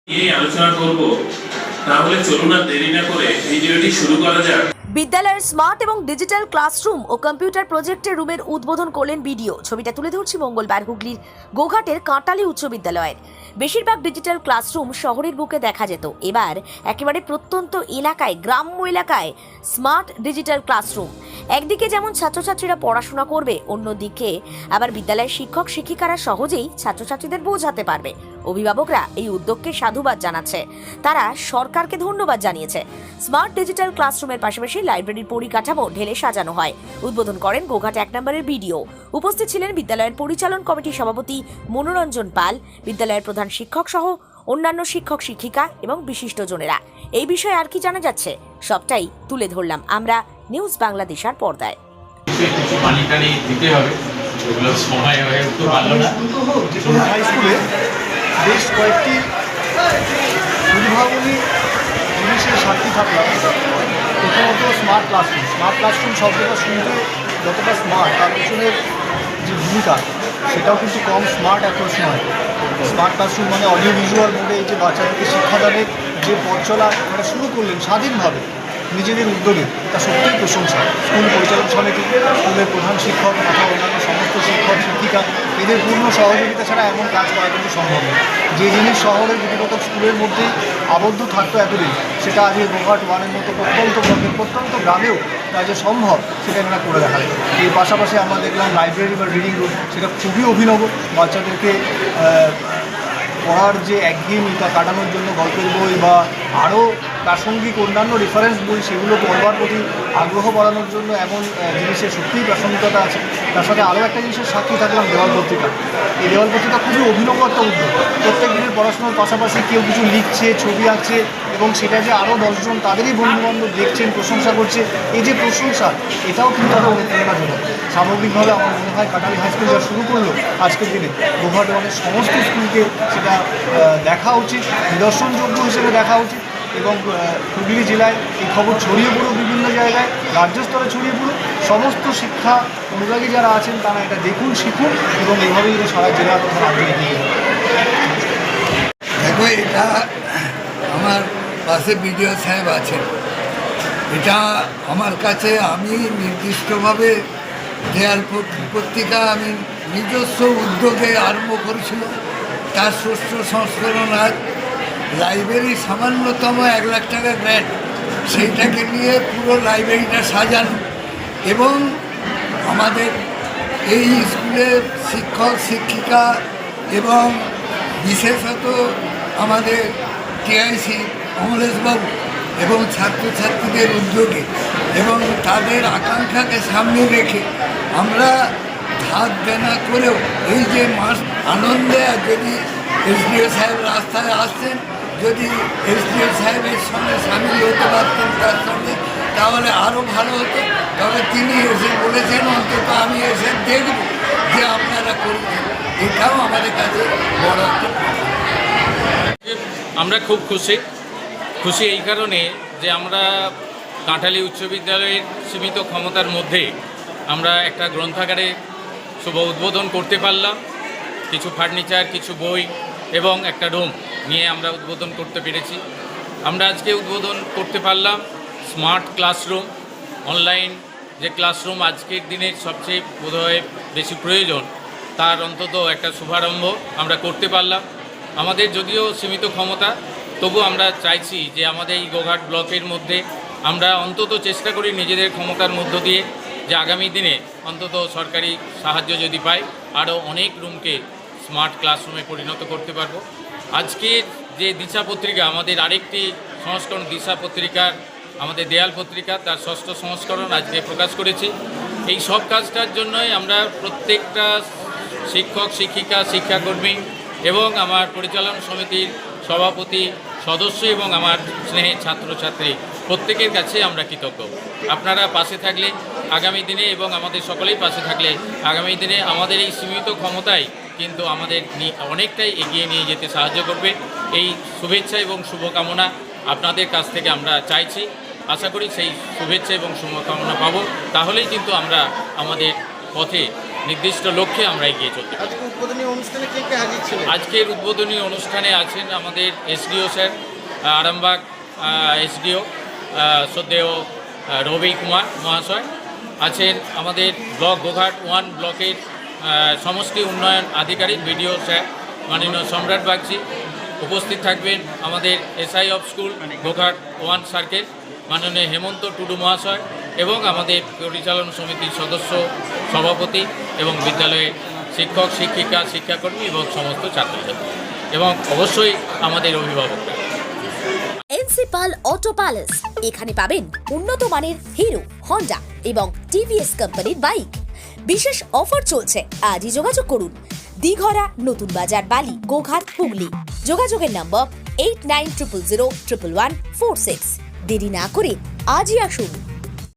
নিয়ে আলোচনা করব। তাহলে চলুন আর দেরি না করে ভিডিওটি শুরু করা যাক। বিদ্যালয়ের স্মার্ট এবং ডিজিটাল ক্লাসরুম ও কম্পিউটার প্রজেক্টের রুমের উদ্বোধন করলেন বিডিও। ছবিটা তুলে ধরছি মঙ্গলবার হুগলির গোঘাটের কাঁটালি উচ্চ বিদ্যালয়ের। বেশিরভাগ ডিজিটাল ক্লাসরুম শহরের বুকে দেখা যেত, এবার একেবারে প্রত্যন্ত এলাকায়, গ্রাম্য এলাকায় স্মার্ট ডিজিটাল ক্লাসরুম। একদিকে যেমন ছাত্রছাত্রীরা পড়াশোনা করবে, অন্যদিকে আবার বিদ্যালয়ের শিক্ষক শিক্ষিকারা সহজেই ছাত্রছাত্রীদের বোঝাতে পারবে। অভিভাবকরা এই উদ্যোগকে সাধুবাদ জানাচ্ছে, তারা সরকারকে ধন্যবাদ জানিয়েছে। স্মার্ট ডিজিটাল ক্লাসরুমের পাশাপাশি লাইব্রেরির পরিকাঠামো ঢেলে সাজানো হয়। উদ্বোধন করেন গোঘাট 1 নম্বরের বিডিও। উপস্থিত ছিলেন বিদ্যালয়ের পরিচালন কমিটির সভাপতি মনোরঞ্জন পাল, বিদ্যালয়ের প্রধান শিক্ষক সহ অন্যান্য শিক্ষক শিক্ষিকা এবং বিশিষ্টজনেরা। এই বিষয়ে আর কি জানা যাচ্ছে সবটাই তুলে ধরলাম আমরা নিউজ বাংলাদেশের পর্দায়। কিছু পানি টানি দিতে হবে, ওগুলো সময় হয়ে উঠতে পারলো না। হাই স্কুলে বেশ কয়েকটি উদ্ভাবনী জিনিসের সাক্ষী থাকলাম। প্রথমত স্মার্ট ক্লাসরুম শব্দটা শুনতে যতটা স্মার্ট, তার পেছনের যে ভূমিকা সেটাও কিন্তু কম স্মার্ট অ্যাপ্রোচ নয়। স্মার্ট ক্লাসরুম মানে অডিও ভিজুয়াল মোডে এই যে বাচ্চাদেরকে শিক্ষাদানের যে পথ চলা মানে শুরু করলেন স্বাধীনভাবে নিজেদের উদ্যোগে, তা সত্যিই প্রশংসা। স্কুল পরিচালন সমিতি, স্কুলের প্রধান শিক্ষক তথা অন্যান্য সমস্ত শিক্ষক শিক্ষিকা, এদের পূর্ণ সহযোগিতা ছাড়া এমন কাজ করা কিন্তু সম্ভব নয়। যে জিনিস শহরের বিগত স্কুলের মধ্যেই আবদ্ধ থাকতো এতদিন, সেটা আজ এই গোঘাট 1-এর মতো প্রত্যন্ত ব্লকের প্রত্যন্ত গ্রামেও তা যে সম্ভব সেটা এনারা করে দেখায়। এর পাশাপাশি আমরা দেখলাম লাইব্রেরি বা রিডিং রুম, সেটা খুবই অভিনব। বাচ্চাদেরকে পড়ার যে একঘেয়েমিটা কাটানোর জন্য গল্পের বই বা আরও প্রাসঙ্গিক অন্যান্য রেফারেন্স বই, সেগুলো পড়বার প্রতি আগ্রহ বাড়ানোর জন্য এমন জিনিসের সত্যিই প্রাসঙ্গিকতা আছে। তার সাথে আরও একটা জিনিসের সাক্ষী থাকলাম দেওয়াল পত্রিকা। এই দেওয়াল পত্রিকা খুবই অভিনব একটা উদ্যোগ। প্রত্যেক দিনের পড়াশোনার পাশাপাশি কেউ কিছু লিখছে, ছবি আঁকছে এবং সেটা যে আরও 10 জন তাদেরই বন্ধুবান্ধব দেখছেন, প্রশংসা করছে। এই যে প্রশংসা, এটাও কিন্তু আরও অনুপ্রেরণাজনক। সামগ্রিকভাবে আমার মনে হয় কাটালি হাই স্কুল যা শুরু করলো আজকের দিনে, গোঘাট 1-এর সমস্ত স্কুলকে সেটা দেখা উচিত, নিদর্শনযোগ্য হিসেবে দেখা উচিত। এবং হুগলি জেলায় এই খবর ছড়িয়ে পড়ুক, বিভিন্ন জায়গায় রাজ্য স্তরে ছড়িয়ে পড়ুক। সমস্ত শিক্ষা অনুরাগী যারা আছেন তারা এটা দেখুন, শিখুন এবং এইভাবেই যদি সারা জেলা তথা রাজ্যে এগিয়ে যাবে। দেখো, এটা আমার পাশে বিডিও সাহেব আছেন। এটা আমার কাছে, আমি নির্দিষ্টভাবে দেয়াল পত্রিকা আমি নিজস্ব উদ্যোগে আরম্ভ করেছিল। তার ষষ্ঠ সংস্করণ আজ। লাইব্রেরি সামান্যতম 1 লাখ টাকা গ্র্যান্ট, সেইটাকে নিয়ে পুরো লাইব্রেরিটা সাজানো এবং আমাদের এই স্কুলের শিক্ষক শিক্ষিকা এবং বিশেষত আমাদের টিআইসি অমলেশবাবু এবং ছাত্রছাত্রীদের উদ্যোগে এবং তাদের আকাঙ্ক্ষাকে সামনে রেখে আমরা ধার দেনা করেও এই যে মাস আনন্দে, যদি এসডিও সাহেব রাস্তায় আসতেন, যদি এসডিও সাহেবের সঙ্গে সামিল হতে পারতেন তার সঙ্গে, তাহলে আরও ভালো হতো। তবে তিনি এসে বলেছেন অন্তত আমি এসে দেখব যে আপনারা করেছেন। এটাও আমাদের কাছে বড় একটা। আমরা খুব খুশি এই কারণে যে আমরা কাঁঠালি উচ্চ বিদ্যালয়ের সীমিত ক্ষমতার মধ্যে আমরা একটা গ্রন্থাগারে শুভ উদ্বোধন করতে পারলাম। কিছু ফার্নিচার, কিছু বই এবং একটা রুম নিয়ে আমরা উদ্বোধন করতে পেরেছি। আমরা আজকে উদ্বোধন করতে পারলাম স্মার্ট ক্লাসরুম, অনলাইন যে ক্লাসরুম আজকের দিনের সবচেয়ে বোধহয় বেশি প্রয়োজন, তার অন্তত একটা শুভারম্ভ আমরা করতে পারলাম। আমাদের যদিও সীমিত ক্ষমতা, তবু আমরা চাইছি যে আমাদের এই গোঘাট ব্লকের মধ্যে আমরা অন্তত চেষ্টা করি নিজেদের ক্ষমতার মধ্য দিয়ে যে আগামী দিনে অন্তত সরকারি সাহায্য যদি পাই, আরও অনেক রুমকে স্মার্ট ক্লাসরুমে পরিণত করতে পারবো। আজকের যে দিশা পত্রিকা, আমাদের আরেকটি সংস্করণ দিশা পত্রিকার, আমাদের দেয়াল পত্রিকা, তার ষষ্ঠ সংস্করণ আজকে প্রকাশ করেছি। এই সব কাজটার জন্যই আমরা প্রত্যেকটা শিক্ষক শিক্ষিকা, শিক্ষাকর্মী এবং আমার পরিচালন সমিতির সভাপতি সদস্য এবং আমার স্নেহের ছাত্রছাত্রী প্রত্যেকের কাছে আমরা কৃতজ্ঞ। আপনারা পাশে থাকলে আগামী দিনে এবং আমাদের সকলেই পাশে থাকলে আগামী দিনে আমাদের এই সীমিত ক্ষমতায় কিন্তু আমাদের অনেকটাই এগিয়ে নিয়ে যেতে সাহায্য করবে। এই শুভেচ্ছা এবং শুভকামনা আপনাদের কাছ থেকে আমরা চাইছি। আশা করি সেই শুভেচ্ছা এবং শুভকামনা পাবো, তাহলেই কিন্তু আমরা আমাদের পথে নির্দিষ্ট লক্ষ্যে আমরা এগিয়ে চলতে পারি। আজকে উদ্বোধনী অনুষ্ঠানে কে কে হাজির ছিলেন? আজকের উদ্বোধনী অনুষ্ঠানে আছেন আমাদের এসডিও স্যার, আরামবাগ এসডিও শ্রদ্ধেয় রবি কুমার মহাশয়, আছেন আমাদের ব্লক গোঘাট 1 ব্লকের সমষ্টি উন্নয়ন আধিকারিক বিডিও স্যার মাননীয় সম্রাট বাগচি, উপস্থিত থাকবেন আমাদের SI of school Goghat 1 circle মাননীয় হেমন্ত টুডু মহাশয় এবং আমাদের পরিচালন সমিতির সদস্য সভাপতি এবং বিদ্যালয়ের শিক্ষক শিক্ষিকা শিক্ষাকর্মী এবং সমস্ত ছাত্রছাত্রী এবং অবশ্যই আমাদের অভিভাবকরা। এনসিপাল অটো প্যালেস, এখানে পাবেন উন্নত মানের হিরো, হন্ডা এবং টিভিএস কোম্পানির বাইক। বিশেষ অফার চলছে, আজই যোগাযোগ করুন। দিঘরা, নতুন বাজার, বালি, গোঘাট, হুগলি। যোগাযোগের নম্বর 8900011146। দেরি না করে আজই আসুন।